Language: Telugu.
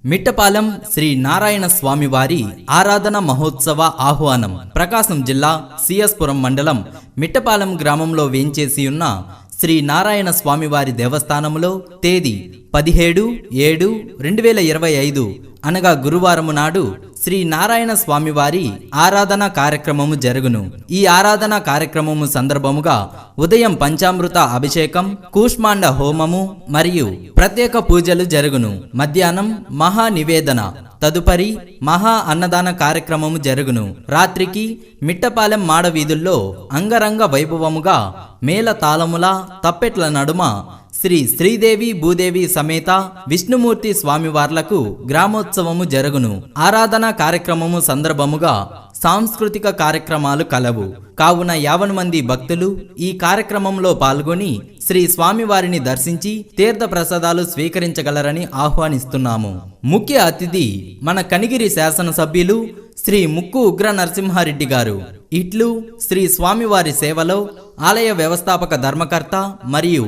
మిట్టపాలెం శ్రీ నారాయణ స్వామివారి ఆరాధన మహోత్సవ ఆహ్వానం. ప్రకాశం జిల్లా సిఎస్పురం మండలం మిట్టపాలెం గ్రామంలో వేంచేసి ఉన్న శ్రీ నారాయణ స్వామివారి దేవస్థానములో తేదీ 17/7/2025 అనగా గురువారము నాడు శ్రీ నారాయణ స్వామివారి ఆరాధన కార్యక్రమము జరుగును. ఈ ఆరాధన కార్యక్రమము సందర్భముగా ఉదయం పంచామృత అభిషేకం, కూష్మాండ హోమము మరియు ప్రత్యేక పూజలు జరుగును. మధ్యాహ్నం మహా నివేదన, తదుపరి మహా అన్నదాన కార్యక్రమము జరుగును. రాత్రికి మిట్టపాలెం మాడవీధుల్లో అంగరంగ వైభవముగా మేళ తాళముల తప్పెట్ల నడుమ శ్రీ శ్రీదేవి భూదేవి సమేత విష్ణుమూర్తి స్వామివార్లకు గ్రామోత్సవము జరుగును. ఆరాధన కార్యక్రమము సందర్భముగా సాంస్కృతిక కార్యక్రమాలు కలవు. కావున 50 మంది భక్తులు ఈ కార్యక్రమంలో పాల్గొని శ్రీ స్వామివారిని దర్శించి తీర్థ ప్రసాదాలు స్వీకరించగలరని ఆహ్వానిస్తున్నాము. ముఖ్య అతిథి మన కనిగిరి శాసనసభ్యులు శ్రీ ముక్కు ఉగ్ర నరసింహారెడ్డి గారు. ఇట్లు శ్రీ స్వామివారి సేవలో ఆలయ వ్యవస్థాపక ధర్మకర్త మరియు